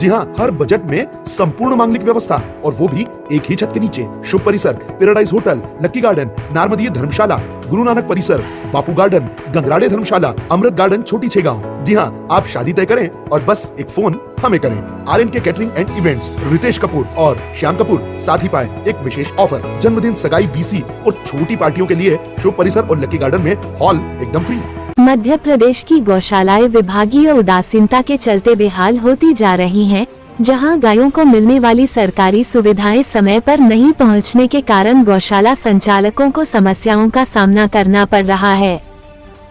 जी हाँ, हर बजट में संपूर्ण मांगलिक व्यवस्था और वो भी एक ही छत के नीचे। शुभ परिसर, पैराडाइज होटल, लक्की गार्डन, नारमदीय धर्मशाला, गुरु नानक परिसर, बापू गार्डन, गंगराड़े धर्मशाला, अमृत गार्डन, छोटी छेगांव। जी हाँ, आप शादी तय करें और बस एक फोन हमें करें। RNK catering and events, Ritesh Kapoor और श्याम कपूर साथ ही पाए एक विशेष ऑफर। जन्मदिन, सगाई, BC और छोटी पार्टियों के लिए शुभ परिसर और लक्की गार्डन में हॉल एकदम फ्री। मध्य प्रदेश की गौशालाएं विभागीय उदासीनता के चलते बेहाल होती जा रही हैं, जहां गायों को मिलने वाली सरकारी सुविधाएं समय पर नहीं पहुंचने के कारण गौशाला संचालकों को समस्याओं का सामना करना पड़ रहा है।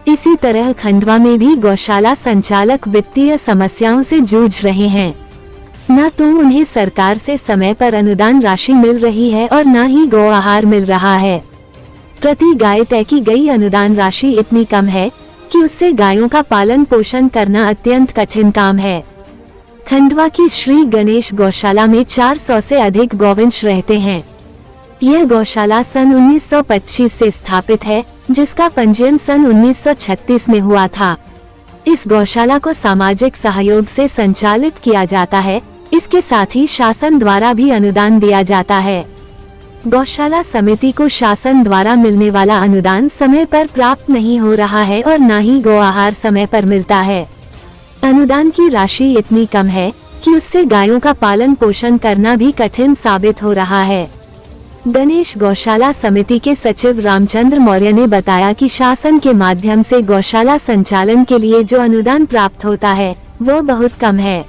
इसी तरह खंडवा में भी गौशाला संचालक वित्तीय समस्याओं से जूझ रहे हैं। न तो उन्हें सरकार से समय पर अनुदान राशि मिल रही है और न ही गौ आहार मिल रहा है। प्रति गाय तय की गई अनुदान राशि इतनी कम है कि उससे गायों का पालन पोषण करना अत्यंत कठिन काम है। खंडवा की श्री गणेश गौशाला में 400 से अधिक गौवंश रहते हैं। यह गौशाला सन 1925 से स्थापित है, जिसका पंजीयन सन 1936 में हुआ था। इस गौशाला को सामाजिक सहयोग से संचालित किया जाता है। इसके साथ ही शासन द्वारा भी अनुदान दिया जाता है। गौशाला समिति को शासन द्वारा मिलने वाला अनुदान समय पर प्राप्त नहीं हो रहा है और न ही गौ आहार समय पर मिलता है। अनुदान की राशि इतनी कम है कि उससे गायों का पालन पोषण करना भी कठिन साबित हो रहा है। गणेश गौशाला समिति के सचिव रामचंद्र मौर्य ने बताया कि शासन के माध्यम से गौशाला संचालन के लिए जो अनुदान प्राप्त होता है वो बहुत कम है।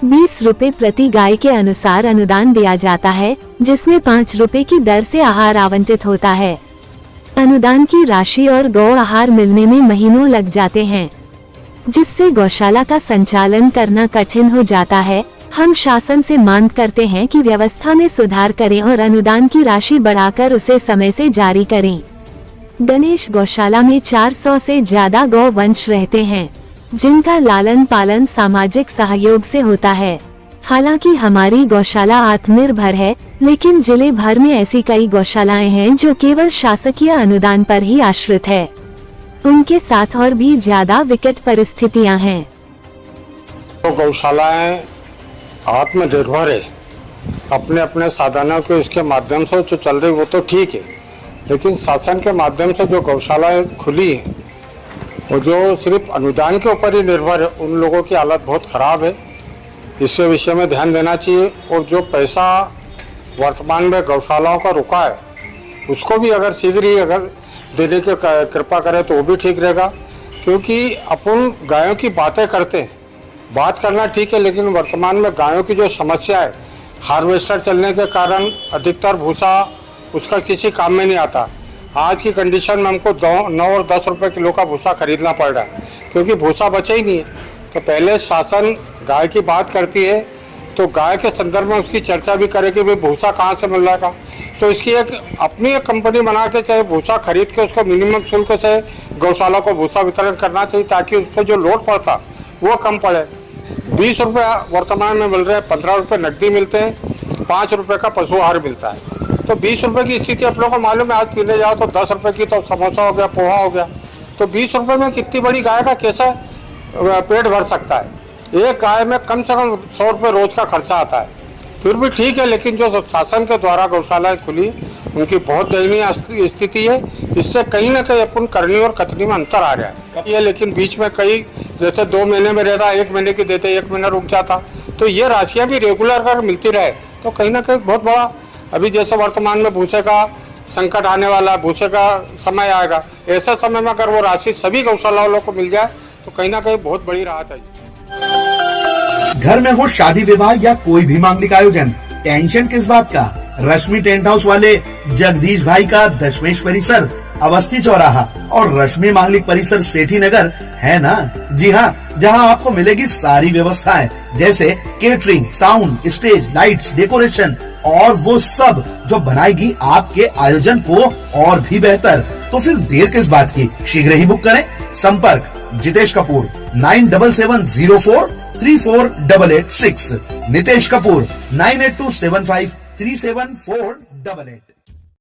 20 रुपए प्रति गाय के अनुसार अनुदान दिया जाता है, जिसमें 5 रुपए की दर से आहार आवंटित होता है। अनुदान की राशि और गौ आहार मिलने में महीनों लग जाते हैं, जिससे गौशाला का संचालन करना कठिन हो जाता है। हम शासन से मांग करते हैं कि व्यवस्था में सुधार करें और अनुदान की राशि बढ़ाकर उसे समय से जारी करें। गणेश गौशाला में 400 से ज्यादा गौ वंश रहते हैं, जिनका लालन पालन सामाजिक सहयोग से होता है। हालांकि हमारी गौशाला आत्मनिर्भर है, लेकिन जिले भर में ऐसी कई गौशालाएं हैं जो केवल शासकीय अनुदान पर ही आश्रित है। उनके साथ और भी ज्यादा विकट परिस्थितियां हैं। तो गौशालाएं आत्मनिर्भर है, अपने अपने साधनों के इसके माध्यम से जो चल रही वो तो ठीक है, लेकिन शासन के माध्यम से जो गौशालाएं खुली है वो जो सिर्फ अनुदान के ऊपर ही निर्भर है, उन लोगों की हालत बहुत ख़राब है। इससे विषय में ध्यान देना चाहिए और जो पैसा वर्तमान में गौशालाओं का रुका है उसको भी अगर शीघ्र ही अगर देने की कृपा करें तो वो भी ठीक रहेगा। क्योंकि अपन गायों की बातें करते हैं, बात करना ठीक है, लेकिन वर्तमान में गायों की जो समस्या है, हार्वेस्टर चलने के कारण अधिकतर भूसा उसका किसी काम में नहीं आता। आज की कंडीशन में हमको 9 और 10 रुपए किलो का भूसा खरीदना पड़ रहा है, क्योंकि भूसा बचा ही नहीं है। तो पहले शासन गाय की बात करती है तो गाय के संदर्भ में उसकी चर्चा भी करे कि भाई भूसा कहाँ से मिल रहा है। तो इसकी एक अपनी एक कंपनी बना के चाहे भूसा खरीद के उसको मिनिमम शुल्क से गौशाला को भूसा वितरण करना चाहिए, ताकि उस पर जो लोड पड़ता वो कम पड़े। 20 रुपये वर्तमान में मिल रहे हैं, 15 रुपये नकदी मिलते हैं, 5 रुपये का पशु आहार मिलता है। तो 20 रुपये की स्थिति आप लोगों को मालूम है, आज पीने जाओ तो 10 रुपये की तो समोसा हो गया, पोहा हो गया। तो 20 रुपये में कितनी बड़ी गाय का कैसे पेट भर सकता है। एक गाय में कम से कम 100 रुपये रोज का खर्चा आता है। फिर भी ठीक है, लेकिन जो शासन के द्वारा गौशालाएं खुली उनकी बहुत दयनीय स्थिति है। इससे कहीं ना कहीं अपन करनी और कथनी में अंतर आ रहा है ये। लेकिन बीच में कई जैसे 2 महीने में रहता, 1 महीने की देते, 1 महीना रुक जाता, तो ये राशियाँ भी रेगुलर अगर मिलती रहे तो कहीं ना कहीं बहुत बड़ा, अभी जैसे वर्तमान में भूसे का संकट आने वाला, भूसे का समय आएगा, ऐसे समय में अगर वो राशि सभी गौशाला वालों को मिल जाए तो कहीं ना कहीं बहुत बड़ी राहत है। घर में हो शादी विवाह या कोई भी मांगलिक आयोजन, टेंशन किस बात का। रश्मि टेंट हाउस वाले जगदीश भाई का दशमेश परिसर, अवस्थी चौराहा और रश्मि मांगलिक परिसर सेठी नगर है ना। जी हाँ, जहाँ आपको मिलेगी सारी व्यवस्थाएं, जैसे catering, sound, stage, lights, decoration और वो सब जो बनाएगी आपके आयोजन को और भी बेहतर। तो फिर देर किस बात की, शीघ्र ही बुक करें। संपर्क जितेश कपूर 9770434886, नितेश कपूर 9827537488।